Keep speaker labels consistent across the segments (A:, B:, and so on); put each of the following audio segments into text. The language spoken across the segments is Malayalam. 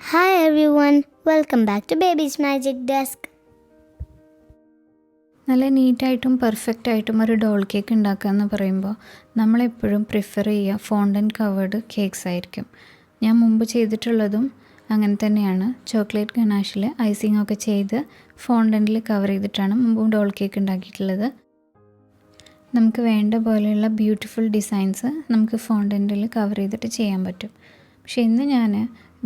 A: Hi everyone, welcome back to Baby's Magic Desk.
B: നല്ല നീറ്റായിട്ടും പെർഫെക്റ്റ് ആയിട്ടും ഒരു ഡോൾ കേക്ക് ഉണ്ടാക്കുക എന്ന് പറയുമ്പോൾ നമ്മളെപ്പോഴും പ്രിഫർ ചെയ്യുക ഫോണ്ടൻറ്റ് കവേർഡ് കേക്ക്സ് ആയിരിക്കും. ഞാൻ മുമ്പ് ചെയ്തിട്ടുള്ളതും അങ്ങനെ തന്നെയാണ്. ചോക്ലേറ്റ് ഗനാഷിൽ ഐസിങ് ഒക്കെ ചെയ്ത് ഫോണ്ടൻറ്റിൽ കവർ ചെയ്തിട്ടാണ് മുമ്പും ഡോൾ കേക്ക് ഉണ്ടാക്കിയിട്ടുള്ളത്. നമുക്ക് വേണ്ട പോലെയുള്ള ബ്യൂട്ടിഫുൾ ഡിസൈൻസ് നമുക്ക് ഫോണ്ടൻറ്റിൽ കവർ ചെയ്തിട്ട് ചെയ്യാൻ പറ്റും. പക്ഷേ ഇന്ന് ഞാൻ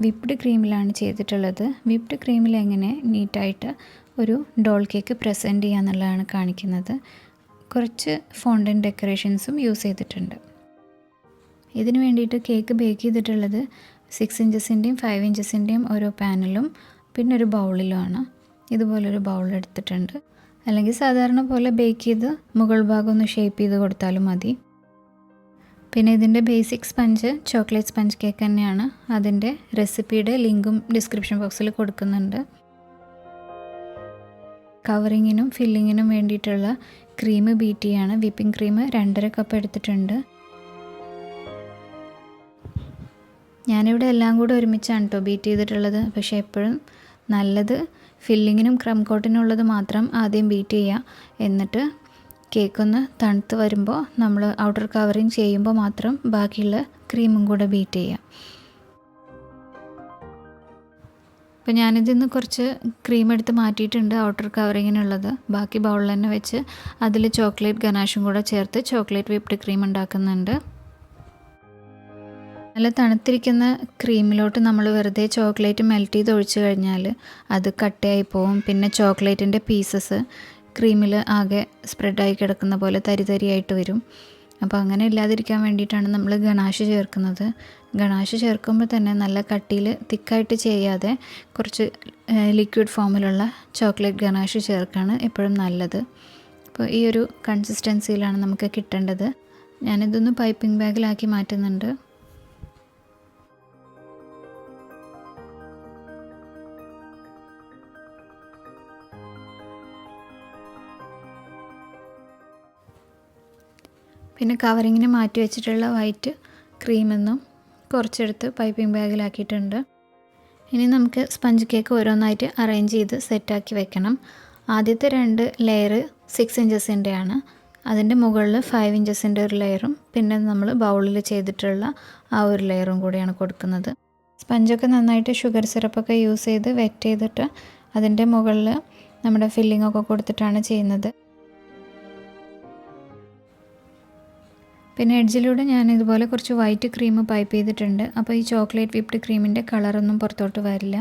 B: വിപ്ഡ് ക്രീമിലാണ് ചെയ്തിട്ടുള്ളത്. വിപ്ഡ് ക്രീമിൽ എങ്ങനെ നീറ്റായിട്ട് ഒരു ഡോൾ കേക്ക് പ്രസൻറ്റ് ചെയ്യുക എന്നുള്ളതാണ് കാണിക്കുന്നത്. കുറച്ച് ഫോണ്ടൻറ്റ് ഡെക്കറേഷൻസും യൂസ് ചെയ്തിട്ടുണ്ട്. ഇതിന് വേണ്ടിയിട്ട് കേക്ക് ബേക്ക് ചെയ്തിട്ടുള്ളത് 6 ഇഞ്ചസിൻ്റെയും 5 ഇഞ്ചസിൻ്റെയും ഓരോ പാനിലും പിന്നെ ഒരു ബൗളിലുമാണ്. ഇതുപോലൊരു ബൗൾ എടുത്തിട്ടുണ്ട്. അല്ലെങ്കിൽ സാധാരണ പോലെ ബേക്ക് ചെയ്ത് മുകൾ ഭാഗം ഒന്ന് ഷേപ്പ് ചെയ്ത് കൊടുത്താലും മതി. പിന്നെ ഇതിൻ്റെ basic sponge chocolate sponge cake തന്നെയാണ്. അതിൻ്റെ റെസിപ്പിയുടെ ലിങ്കും ഡിസ്ക്രിപ്ഷൻ ബോക്സിൽ കൊടുക്കുന്നുണ്ട്. കവറിങ്ങിനും ഫില്ലിങ്ങിനും വേണ്ടിയിട്ടുള്ള ക്രീം ബീറ്റ് ചെയ്യാണ്. വിപ്പിംഗ് ക്രീം 2.5 കപ്പ് എടുത്തിട്ടുണ്ട്. ഞാനിവിടെ എല്ലാം കൂടെ ഒരുമിച്ചാണ് കേട്ടോ ബീറ്റ് ചെയ്തിട്ടുള്ളത്. പക്ഷേ എപ്പോഴും നല്ലത് ഫില്ലിങ്ങിനും ക്രം കോട്ടിനുള്ളത് മാത്രം ആദ്യം ബീറ്റ് ചെയ്യുക. എന്നിട്ട് കേക്കൊന്ന് തണുത്ത് വരുമ്പോൾ നമ്മൾ ഔട്ടർ കവറിങ് ചെയ്യുമ്പോൾ മാത്രം ബാക്കിയുള്ള ക്രീമും കൂടെ ബീറ്റ് ചെയ്യുക. അപ്പോൾ ഞാനിതിൽ നിന്ന് കുറച്ച് ക്രീം എടുത്ത് മാറ്റിയിട്ടുണ്ട് ഔട്ടർ കവറിങ്ങിനുള്ളത്. ബാക്കി ബൗളിൽ തന്നെ വെച്ച് അതിൽ ചോക്ലേറ്റ് ഗനാഷും കൂടെ ചേർത്ത് ചോക്ലേറ്റ് വിപ്ഡ് ക്രീം ഉണ്ടാക്കുന്നുണ്ട്. നല്ല തണുത്തിരിക്കുന്ന ക്രീമിലോട്ട് നമ്മൾ വെറുതെ ചോക്ലേറ്റ് മെൽറ്റ് ചെയ്ത് ഒഴിച്ച് കഴിഞ്ഞാൽ അത് കട്ടയായി പോവും. പിന്നെ ചോക്ലേറ്റിൻ്റെ പീസസ് ക്രീമിൽ ആകെ സ്പ്രെഡായി കിടക്കുന്ന പോലെ തരി തരിയായിട്ട് വരും. അപ്പോൾ അങ്ങനെ ഇല്ലാതിരിക്കാൻ വേണ്ടിയിട്ടാണ് നമ്മൾ ഗണാഷ് ചേർക്കുന്നത്. ഗണാഷ് ചേർക്കുമ്പോൾ തന്നെ നല്ല കട്ടിയിൽ തിക്കായിട്ട് ചെയ്യാതെ കുറച്ച് ലിക്വിഡ് ഫോമിലുള്ള ചോക്ലേറ്റ് ഗണാഷ് ചേർക്കാണ് എപ്പോഴും നല്ലത്. അപ്പോൾ ഈ ഒരു കൺസിസ്റ്റൻസിയിലാണ് നമുക്ക് കിട്ടേണ്ടത്. ഞാനിതൊന്ന് പൈപ്പിംഗ് ബാഗിലാക്കി മാറ്റുന്നുണ്ട്. പിന്നെ കവറിങ്ങിന് മാറ്റി വെച്ചിട്ടുള്ള വൈറ്റ് ക്രീമെന്നും കുറച്ചെടുത്ത് പൈപ്പിംഗ് ബാഗിലാക്കിയിട്ടുണ്ട്. ഇനി നമുക്ക് സ്പഞ്ച് കേക്ക് ഓരോന്നായിട്ട് അറേഞ്ച് ചെയ്ത് സെറ്റാക്കി വെക്കണം. ആദ്യത്തെ 2 ലെയർ 6 ഇഞ്ചസിൻ്റെയാണ്. അതിൻ്റെ മുകളിൽ 5 ഇഞ്ചസിൻ്റെ ഒരു ലെയറും പിന്നെ നമ്മൾ ബൗളിൽ ചെയ്തിട്ടുള്ള ആ ഒരു ലെയറും കൂടിയാണ് കൊടുക്കുന്നത്. സ്പഞ്ചൊക്കെ നന്നായിട്ട് ഷുഗർ സിറപ്പൊക്കെ യൂസ് ചെയ്ത് വെറ്റ് ചെയ്തിട്ട് അതിൻ്റെ മുകളിൽ നമ്മുടെ ഫില്ലിങ്ങൊക്കെ കൊടുത്തിട്ടാണ് ചെയ്യുന്നത്. പിന്നെ എഡ്ജിലൂടെ ഞാൻ ഇതുപോലെ കുറച്ച് വൈറ്റ് ക്രീം പൈപ്പ് ചെയ്തിട്ടുണ്ട്. അപ്പോൾ ഈ ചോക്ലേറ്റ് വിപ്ഡ് ക്രീമിൻ്റെ കളറൊന്നും പുറത്തോട്ട് വരില്ല.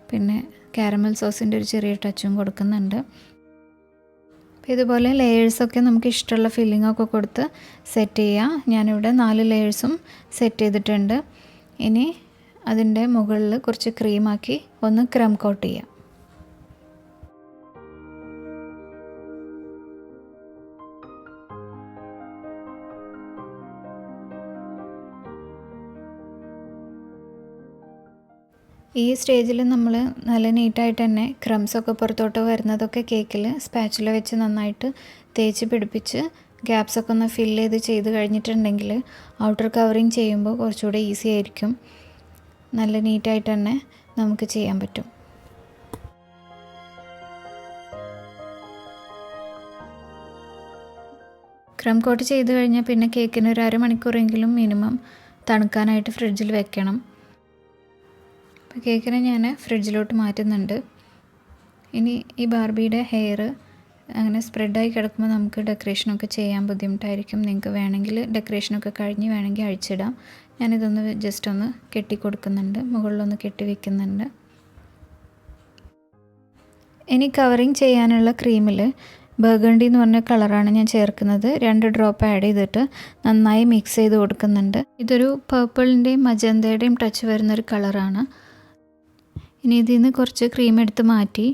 B: പിന്നെ കാരമൽ സോസിൻ്റെ ഒരു ചെറിയ ടച്ചും കൊടുക്കുന്നുണ്ട്. അപ്പോൾ ഇതുപോലെ ലെയേഴ്സൊക്കെ നമുക്ക് ഇഷ്ടമുള്ള ഫില്ലിങ്ങൊക്കെ കൊടുത്ത് സെറ്റ് ചെയ്യാം. ഞാനിവിടെ 4 ലെയേഴ്സും സെറ്റ് ചെയ്തിട്ടുണ്ട്. ഇനി അതിൻ്റെ മുകളിൽ കുറച്ച് ക്രീമാക്കി ഒന്ന് ക്രം കോട്ട് ചെയ്യാം. ഈ സ്റ്റേജിൽ നമ്മൾ നല്ല നീറ്റായിട്ട് തന്നെ ക്രംസൊക്കെ പുറത്തോട്ട് വരുന്നതൊക്കെ കേക്കിൽ സ്പാച്ചുല വെച്ച് നന്നായിട്ട് തേച്ച് പിടിപ്പിച്ച് ഗ്യാപ്സൊക്കെ ഒന്ന് ഫില്ല് ചെയ്ത് കഴിഞ്ഞിട്ടുണ്ടെങ്കിൽ ഔട്ടർ കവറിങ് ചെയ്യുമ്പോൾ കുറച്ചുകൂടെ ഈസി ആയിരിക്കും. നല്ല നീറ്റായിട്ട് തന്നെ നമുക്ക് ചെയ്യാൻ പറ്റും. ക്രം കോട്ട് ചെയ്ത് കഴിഞ്ഞാൽ പിന്നെ കേക്കിന് ഒരു അരമണിക്കൂറെങ്കിലും മിനിമം തണുക്കാനായിട്ട് ഫ്രിഡ്ജിൽ വെക്കണം. അപ്പോൾ കേക്കിനെ ഞാൻ ഫ്രിഡ്ജിലോട്ട് മാറ്റുന്നുണ്ട്. ഇനി ഈ ബാർബിയുടെ ഹെയർ അങ്ങനെ സ്പ്രെഡായി കിടക്കുമ്പോൾ നമുക്ക് ഡെക്കറേഷനൊക്കെ ചെയ്യാൻ ബുദ്ധിമുട്ടായിരിക്കും. നിങ്ങൾക്ക് വേണമെങ്കിൽ ഡെക്കറേഷനൊക്കെ കഴിഞ്ഞ് വേണമെങ്കിൽ അഴിച്ചിടാം. ഞാനിതൊന്ന് ജസ്റ്റ് ഒന്ന് കെട്ടി കൊടുക്കുന്നുണ്ട്, മുകളിലൊന്ന് കെട്ടി വയ്ക്കുന്നുണ്ട്. ഇനി കവറിങ് ചെയ്യാനുള്ള ക്രീമിൽ ബർഗണ്ടി എന്ന് പറഞ്ഞ കളറാണ് ഞാൻ ചേർക്കുന്നത്. 2 ഡ്രോപ്പ് ആഡ് ചെയ്തിട്ട് നന്നായി മിക്സ് ചെയ്ത് കൊടുക്കുന്നുണ്ട്. ഇതൊരു പർപ്പിളിൻ്റെയും മജന്തയുടെയും ടച്ച് വരുന്നൊരു കളറാണ്. ഇനി ഇതിൽ നിന്ന് കുറച്ച് ക്രീം എടുത്ത് മാറ്റി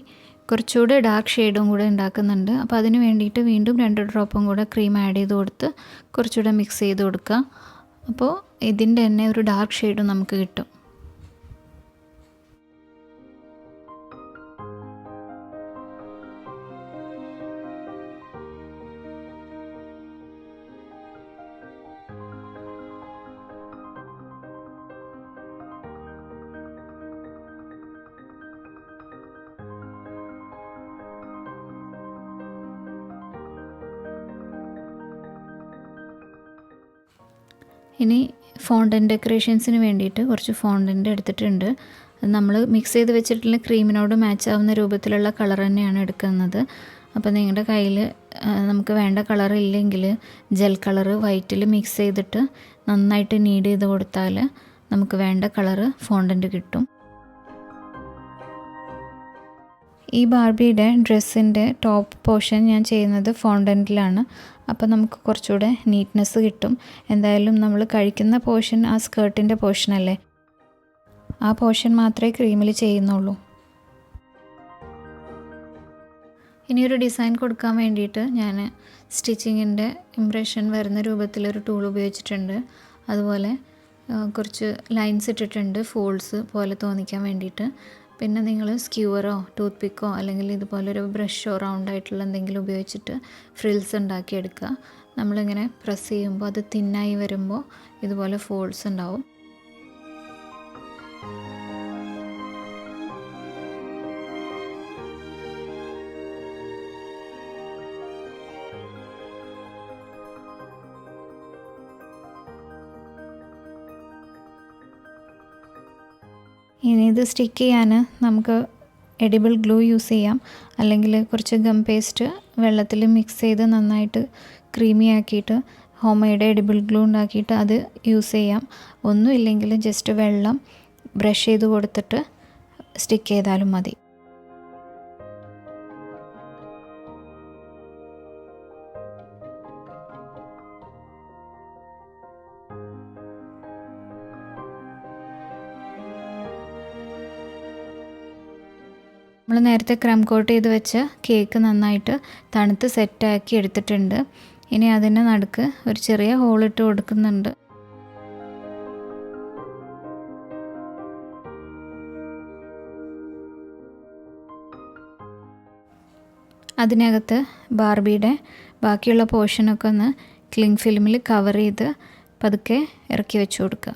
B: കുറച്ചുകൂടെ ഡാർക്ക് ഷെയ്ഡും കൂടെ ഉണ്ടാക്കുന്നുണ്ട്. അപ്പോൾ അതിന് വേണ്ടിയിട്ട് വീണ്ടും 2 ഡ്രോപ്പും കൂടെ ക്രീം ആഡ് ചെയ്ത് കൊടുത്ത് കുറച്ചുകൂടെ മിക്സ് ചെയ്ത് കൊടുക്കുക. അപ്പോൾ ഇതിൻ്റെ തന്നെ ഒരു ഡാർക്ക് ഷെയ്ഡും നമുക്ക് കിട്ടും. ഇനി ഫോണ്ടൻറ്റ് ഡെക്കറേഷൻസിന് വേണ്ടിയിട്ട് കുറച്ച് ഫോണ്ടൻറ്റ് എടുത്തിട്ടുണ്ട്. നമ്മൾ മിക്സ് ചെയ്ത് വെച്ചിട്ടുള്ള ക്രീമിനോട് മാച്ച് ആവുന്ന രൂപത്തിലുള്ള കളർ തന്നെയാണ് എടുക്കുന്നത്. അപ്പോൾ നിങ്ങളുടെ കയ്യിൽ നമുക്ക് വേണ്ട കളർ ഇല്ലെങ്കിൽ ജെൽ കളർ വൈറ്റിൽ മിക്സ് ചെയ്തിട്ട് നന്നായിട്ട് നീഡ് ചെയ്ത് കൊടുത്താൽ നമുക്ക് വേണ്ട കളറ് ഫോണ്ടൻറ്റ് കിട്ടും. ഈ ബാർബിയുടെ ഡ്രസ്സിൻ്റെ ടോപ്പ് പോർഷൻ ഞാൻ ചെയ്യുന്നത് ഫോണ്ടൻറ്റിലാണ്. അപ്പോൾ നമുക്ക് കുറച്ചുകൂടെ നീറ്റ്നെസ് കിട്ടും. എന്തായാലും നമ്മൾ കഴിക്കുന്ന പോർഷൻ ആ സ്കേർട്ടിൻ്റെ പോർഷനല്ലേ, ആ പോർഷൻ മാത്രമേ ക്രീമിൽ ചെയ്യുന്നുള്ളൂ. ഇനിയൊരു ഡിസൈൻ കൊടുക്കാൻ വേണ്ടിയിട്ട് ഞാൻ സ്റ്റിച്ചിങ്ങിൻ്റെ ഇംപ്രഷൻ വരുന്ന രൂപത്തിലൊരു ടൂൾ ഉപയോഗിച്ചിട്ടുണ്ട്. അതുപോലെ കുറച്ച് ലൈൻസ് ഇട്ടിട്ടുണ്ട് ഫോൾഡ്സ് പോലെ തോന്നിക്കാൻ വേണ്ടിയിട്ട്. പിന്നെ നിങ്ങൾ സ്ക്യൂവറോ ടൂത്ത് പിക്കോ അല്ലെങ്കിൽ ഇതുപോലൊരു ബ്രഷോ റൗണ്ടായിട്ടുള്ള എന്തെങ്കിലും ഉപയോഗിച്ചിട്ട് ഫ്രിൽസ് ഉണ്ടാക്കിയെടുക്കുക. നമ്മളിങ്ങനെ പ്രസ് ചെയ്യുമ്പോൾ അത് തിന്നായി വരുമ്പോൾ ഇതുപോലെ ഫോൾഡ്സ് ഉണ്ടാവും. ഇനി ഇത് സ്റ്റിക്ക് ചെയ്യാൻ നമുക്ക് എഡിബിൾ ഗ്ലൂ യൂസ് ചെയ്യാം, അല്ലെങ്കിൽ കുറച്ച് ഗം പേസ്റ്റ് വെള്ളത്തിൽ മിക്സ് ചെയ്ത് നന്നായിട്ട് ക്രീമി ആക്കിയിട്ട് ഹോം മെയ്ഡ് എഡിബിൾ ഗ്ലൂ ഉണ്ടാക്കിയിട്ട് അത് യൂസ് ചെയ്യാം. ഒന്നുമില്ലെങ്കിൽ ജസ്റ്റ് വെള്ളം ബ്രഷ് ചെയ്ത് കൊടുത്തിട്ട് സ്റ്റിക്ക് ചെയ്താലും മതി. നമ്മൾ നേരത്തെ ക്രം കോട്ട് ചെയ്ത് വെച്ച കേക്ക് നന്നായിട്ട് തണുത്ത് സെറ്റാക്കി എടുത്തിട്ടുണ്ട്. ഇനി അതിൻ്റെ നടുക്ക് ഒരു ചെറിയ ഹോളിട്ട് കൊടുക്കുന്നുണ്ട്. അതിനകത്ത് ബാർബിയുടെ ബാക്കിയുള്ള പോർഷനൊക്കെ ഒന്ന് ക്ലിങ് ഫിലിമിൽ കവർ ചെയ്ത് പതുക്കെ ഇറക്കി വെച്ച് കൊടുക്കുക.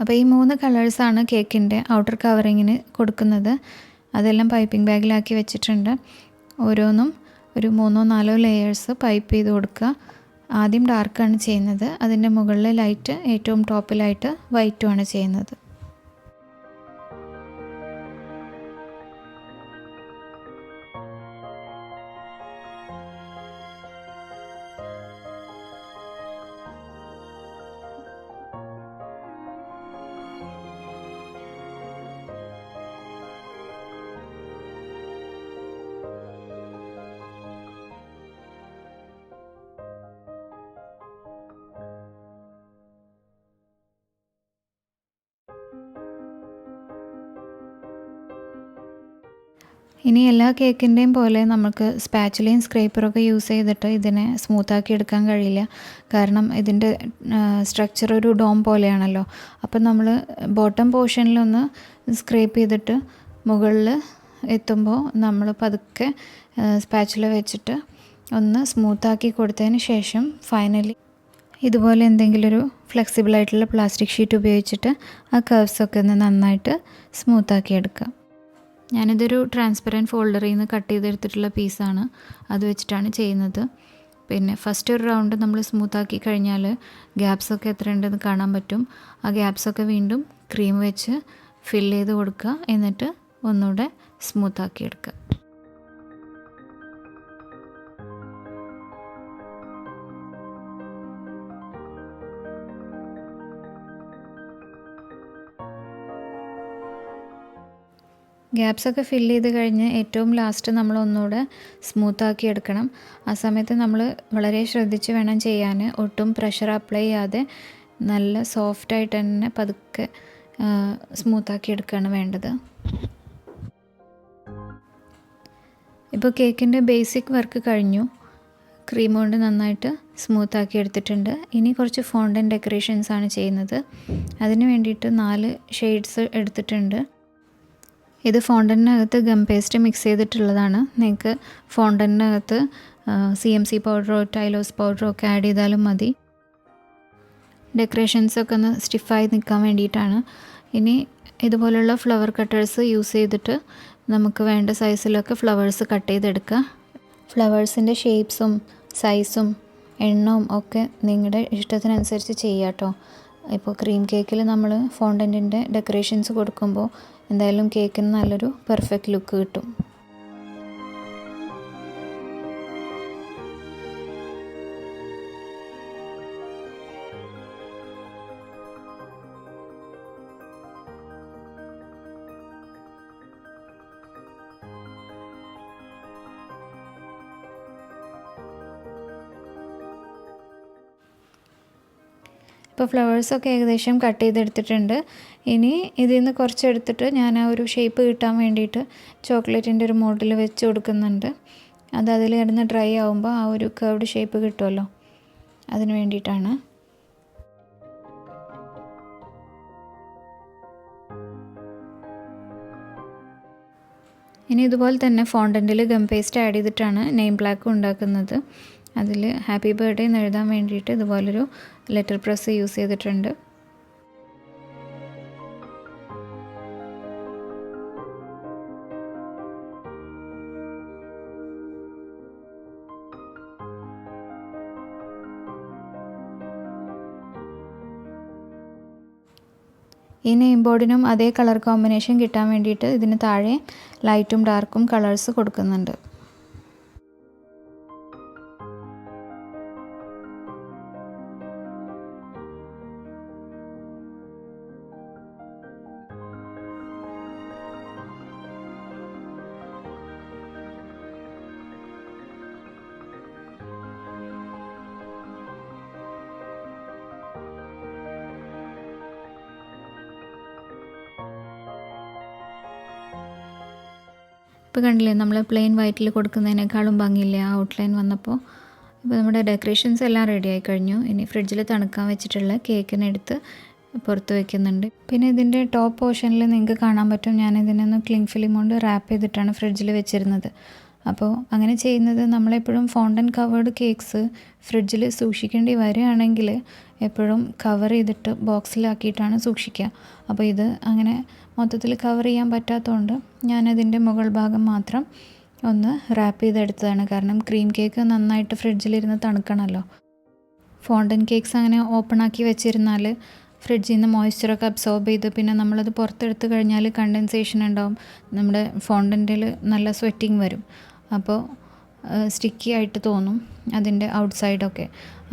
B: അപ്പോൾ ഈ 3 കളേഴ്സാണ് കേക്കിൻ്റെ ഔട്ടർ കവറിങ്ങിന് കൊടുക്കുന്നത്. അതെല്ലാം പൈപ്പിംഗ് ബാഗിലാക്കി വെച്ചിട്ടുണ്ട്. ഓരോന്നും ഒരു 3-4 ലെയേഴ്സ് പൈപ്പ് ചെയ്ത് കൊടുക്കുക. ആദ്യം ഡാർക്കാണ് ചെയ്യുന്നത്, അതിൻ്റെ മുകളിൽ ലൈറ്റ്, ഏറ്റവും ടോപ്പിലായിട്ട് വൈറ്റുമാണ് ചെയ്യുന്നത്. ഇനി എല്ലാ കേക്കിൻ്റെയും പോലെ നമുക്ക് സ്പാച്ചുലയും സ്ക്രേപ്പറൊക്കെ യൂസ് ചെയ്തിട്ട് ഇതിനെ സ്മൂത്താക്കി എടുക്കാൻ കഴിയില്ല. കാരണം ഇതിൻ്റെ സ്ട്രക്ചർ ഒരു ഡോം പോലെയാണല്ലോ. അപ്പം നമ്മൾ ബോട്ടം പോർഷനിലൊന്ന് സ്ക്രേപ്പ് ചെയ്തിട്ട് മുകളിൽ എത്തുമ്പോൾ നമ്മൾ പതുക്കെ സ്പാച്ചുല വെച്ചിട്ട് ഒന്ന് സ്മൂത്താക്കി കൊടുത്തതിന് ശേഷം ഫൈനലി ഇതുപോലെ എന്തെങ്കിലും ഒരു ഫ്ലെക്സിബിളായിട്ടുള്ള പ്ലാസ്റ്റിക് ഷീറ്റ് ഉപയോഗിച്ചിട്ട് ആ കർവ്സൊക്കെ ഒന്ന് നന്നായിട്ട് സ്മൂത്താക്കി എടുക്കുക. ഞാനിതൊരു ട്രാൻസ്പെറൻറ്റ് ഫോൾഡറിൽ നിന്ന് കട്ട് ചെയ്തെടുത്തിട്ടുള്ള പീസാണ്, അത് വെച്ചിട്ടാണ് ചെയ്യുന്നത്. പിന്നെ ഫസ്റ്റ് ഒരു റൗണ്ട് നമ്മൾ സ്മൂത്താക്കി കഴിഞ്ഞാൽ ഗ്യാപ്സൊക്കെ എത്ര ഉണ്ടെന്ന് കാണാൻ പറ്റും. ആ ഗ്യാപ്സൊക്കെ വീണ്ടും ക്രീം വെച്ച് ഫില്ല് ചെയ്ത് കൊടുക്കുക, എന്നിട്ട് ഒന്നുകൂടെ സ്മൂത്താക്കി എടുക്കുക. ഗ്യാപ്സൊക്കെ ഫില്ല് ചെയ്ത് കഴിഞ്ഞ് ഏറ്റവും ലാസ്റ്റ് നമ്മൾ ഒന്നുകൂടെ സ്മൂത്താക്കി എടുക്കണം. ആ സമയത്ത് നമ്മൾ വളരെ ശ്രദ്ധിച്ച് വേണം ചെയ്യാൻ. ഒട്ടും പ്രഷർ അപ്ലൈ ചെയ്യാതെ നല്ല സോഫ്റ്റായിട്ട് തന്നെ പതുക്കെ സ്മൂത്താക്കി എടുക്കുകയാണ് വേണ്ടത്. ഇപ്പോൾ കേക്കിൻ്റെ ബേസിക് വർക്ക് കഴിഞ്ഞു. ക്രീം കൊണ്ട് നന്നായിട്ട് സ്മൂത്താക്കി എടുത്തിട്ടുണ്ട്. ഇനി കുറച്ച് ഫോണ്ടൻറ്റ് ഡെക്കറേഷൻസ് ആണ് ചെയ്യുന്നത്. അതിന് വേണ്ടിയിട്ട് 4 ഷെയ്ഡ്സ് എടുത്തിട്ടുണ്ട്. ഇത് ഫോണ്ടൻറ്റിനകത്ത് ഗം പേസ്റ്റ് മിക്സ് ചെയ്തിട്ടുള്ളതാണ്. നിങ്ങൾക്ക് ഫോണ്ടൻറ്റിനകത്ത് CMC പൗഡറോ ടൈലോസ് പൗഡറോ ഒക്കെ ആഡ് ചെയ്താലും മതി. ഡെക്കറേഷൻസൊക്കെ ഒന്ന് സ്റ്റിഫായി നിൽക്കാൻ വേണ്ടിയിട്ടാണ്. ഇനി ഇതുപോലുള്ള ഫ്ലവർ കട്ടേഴ്സ് യൂസ് ചെയ്തിട്ട് നമുക്ക് വേണ്ട സൈസിലൊക്കെ ഫ്ലവേഴ്സ് കട്ട് ചെയ്തെടുക്കുക. ഫ്ലവേഴ്സിൻ്റെ ഷേപ്സും സൈസും എണ്ണവും ഒക്കെ നിങ്ങളുടെ ഇഷ്ടത്തിനനുസരിച്ച് ചെയ്യുക കേട്ടോ. ഇപ്പോൾ ക്രീം കേക്കിൽ നമ്മൾ ഫോണ്ടൻറ്റിൻ്റെ ഡെക്കറേഷൻസ് കൊടുക്കുമ്പോൾ എന്തായാലും കേക്കിന് നല്ലൊരു പെർഫെക്റ്റ് ലുക്ക് കിട്ടും. ഇപ്പോൾ ഫ്ലവേഴ്സൊക്കെ ഏകദേശം കട്ട് ചെയ്തെടുത്തിട്ടുണ്ട്. ഇനി ഇതിൽ നിന്ന് കുറച്ചെടുത്തിട്ട് ഞാൻ ആ ഒരു ഷേപ്പ് കിട്ടാൻ വേണ്ടിയിട്ട് ചോക്ലേറ്റിൻ്റെ ഒരു മോഡിൽ വെച്ച് കൊടുക്കുന്നുണ്ട്. അത് അതിൽ കിടന്ന് ഡ്രൈ ആകുമ്പോൾ ആ ഒരു കർവ്ഡ് ഷേപ്പ് കിട്ടുമല്ലോ, അതിന് വേണ്ടിയിട്ടാണ്. ഇനി ഇതുപോലെ തന്നെ ഫോണ്ടൻറ്റിൽ ഗം പേസ്റ്റ് ആഡ് ചെയ്തിട്ടാണ് നെയിം പ്ലാക്ക് ഉണ്ടാക്കുന്നത്. അതിൽ ഹാപ്പി ബർത്ത്ഡേ എന്ന് എഴുതാൻ വേണ്ടിയിട്ട് ഇതുപോലൊരു ലെറ്റർ പ്രസ് യൂസ് ചെയ്തിട്ടുണ്ട്. ഈ നെയിം ബോർഡിനും അതേ കളർ കോമ്പിനേഷൻ കിട്ടാൻ വേണ്ടിയിട്ട് ഇതിന് താഴെ ലൈറ്റും ഡാർക്കും കളേഴ്സ് കൊടുക്കുന്നുണ്ട്. ഇപ്പോൾ കണ്ടില്ലേ, നമ്മൾ പ്ലെയിൻ വൈറ്റിൽ കൊടുക്കുന്നതിനേക്കാളും ഭംഗിയില്ല ആ ഔട്ട്ലൈൻ വന്നപ്പോൾ. ഇപ്പോൾ നമ്മുടെ ഡെക്കറേഷൻസ് എല്ലാം റെഡി ആയി കഴിഞ്ഞു. ഇനി ഫ്രിഡ്ജിൽ തണുക്കാൻ വെച്ചിട്ടുള്ള കേക്കിനെടുത്ത് പുറത്ത് വയ്ക്കുന്നുണ്ട്. പിന്നെ ഇതിൻ്റെ ടോപ്പ് പോർഷനിൽ നിങ്ങൾക്ക് കാണാൻ പറ്റും, ഞാൻ ഇതിനൊന്ന് ക്ലിങ് ഫിലിം കൊണ്ട് റാപ്പ് ചെയ്തിട്ടാണ് ഫ്രിഡ്ജിൽ വെച്ചിരുന്നത്. അപ്പോൾ അങ്ങനെ ചെയ്യുന്നത് നമ്മളെപ്പോഴും ഫോണ്ടൻ കവേർഡ് കേക്ക്സ് ഫ്രിഡ്ജിൽ സൂക്ഷിക്കേണ്ടി വരികയാണെങ്കിൽ എപ്പോഴും കവർ ചെയ്തിട്ട് ബോക്സിലാക്കിയിട്ടാണ് സൂക്ഷിക്കുക. അപ്പോൾ ഇത് അങ്ങനെ മൊത്തത്തിൽ കവർ ചെയ്യാൻ പറ്റാത്തതുകൊണ്ട് ഞാനതിൻ്റെ മുകൾ ഭാഗം മാത്രം ഒന്ന് റാപ്പ് ചെയ്തെടുത്തതാണ്. കാരണം ക്രീം കേക്ക് നന്നായിട്ട് ഫ്രിഡ്ജിലിരുന്ന് തണുക്കണമല്ലോ. ഫോണ്ടൻ കേക്ക്സ് അങ്ങനെ ഓപ്പണാക്കി വെച്ചിരുന്നാൽ ഫ്രിഡ്ജിൽ നിന്ന് മോയ്സ്ചറൊക്കെ അബ്സോർബ് ചെയ്ത് പിന്നെ നമ്മളത് പുറത്തെടുത്ത് കഴിഞ്ഞാൽ കണ്ടൻസേഷൻ ഉണ്ടാവും, നമ്മുടെ ഫോണ്ടൻറ്റിൽ നല്ല സ്വെറ്റിങ് വരും. അപ്പോൾ സ്റ്റിക്കി ആയിട്ട് തോന്നും അതിൻ്റെ ഔട്ട്സൈഡൊക്കെ.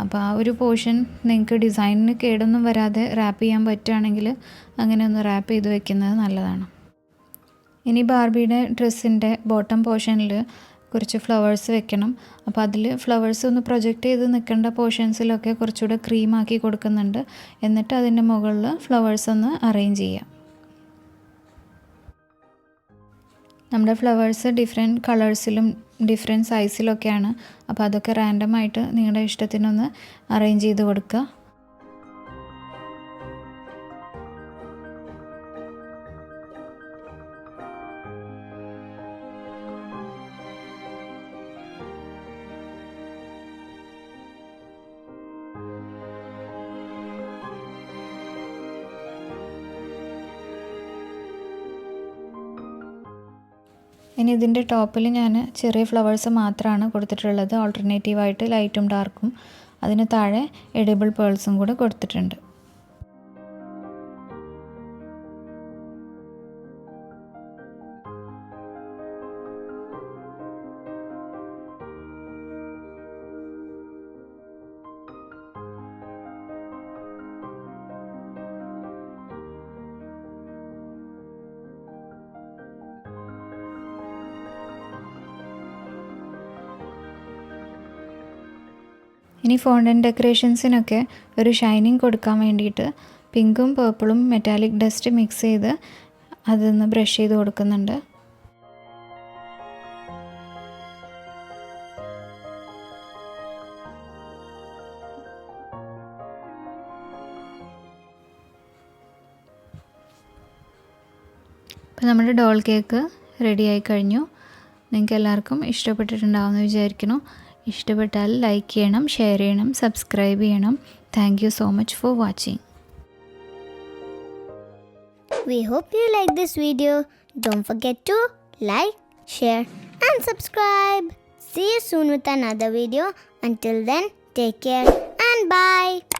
B: അപ്പോൾ ആ ഒരു പോർഷൻ നിങ്ങൾക്ക് ഡിസൈനിന് കേടൊന്നും വരാതെ റാപ്പ് ചെയ്യാൻ പറ്റുകയാണെങ്കിൽ അങ്ങനെ ഒന്ന് റാപ്പ് ചെയ്ത് വെക്കുന്നത് നല്ലതാണ്. ഇനി ബാർബിയുടെ ഡ്രസ്സിൻ്റെ ബോട്ടം പോർഷനിൽ കുറച്ച് ഫ്ലവേഴ്സ് വെക്കണം. അപ്പോൾ അതിൽ ഫ്ലവേഴ്സ് ഒന്ന് പ്രൊജക്റ്റ് ചെയ്ത് നിൽക്കേണ്ട പോർഷൻസിലൊക്കെ കുറച്ചുകൂടെ ക്രീമാക്കി കൊടുക്കുന്നുണ്ട്. എന്നിട്ട് അതിൻ്റെ മുകളിൽ ഫ്ലവേഴ്സ് ഒന്ന് അറേഞ്ച് ചെയ്യാം. നമ്മുടെ ഫ്ലവേഴ്സ് ഡിഫറെൻറ്റ് കളേഴ്സിലും ഡിഫറെൻറ്റ് സൈസിലൊക്കെയാണ്. അപ്പോൾ അതൊക്കെ റാൻഡമായിട്ട് നിങ്ങളുടെ ഇഷ്ടത്തിനൊന്ന് അറേഞ്ച് ചെയ്ത് കൊടുക്കുക. ഇനി ഇതിൻ്റെ ടോപ്പിൽ ഞാൻ ചെറിയ ഫ്ലവേഴ്സ് മാത്രമാണ് കൊടുത്തിട്ടുള്ളത്, ഓൾട്ടർനേറ്റീവായിട്ട് ലൈറ്റും ഡാർക്കും. അതിന് താഴെ എഡിബിൾ പേൾസും കൂടെ കൊടുത്തിട്ടുണ്ട്. ഇനി ഫോണ്ടൻ ഡെക്കറേഷൻസിനൊക്കെ ഒരു ഷൈനിങ് കൊടുക്കാൻ വേണ്ടിയിട്ട് പിങ്കും പേർപ്പിളും മെറ്റാലിക് ഡസ്റ്റ് മിക്സ് ചെയ്ത് അതൊന്ന് ബ്രഷ് ചെയ്ത് കൊടുക്കുന്നുണ്ട്. അപ്പോൾ നമ്മുടെ ഡോൾ കേക്ക് റെഡിയായി കഴിഞ്ഞു. നിങ്ങൾക്ക് എല്ലാവർക്കും ഇഷ്ടപ്പെട്ടിട്ടുണ്ടാവുമെന്ന് വിചാരിക്കുന്നു. ഇഷ്ടപ്പെട്ടാൽ ലൈക്ക് ചെയ്യണം, ഷെയർ ചെയ്യണം, സബ്സ്ക്രൈബ് ചെയ്യണം. Thank you so much for watching.
A: We hope you like this video. Don't forget to like, share and subscribe. See you soon with another video. Until then, take care and bye.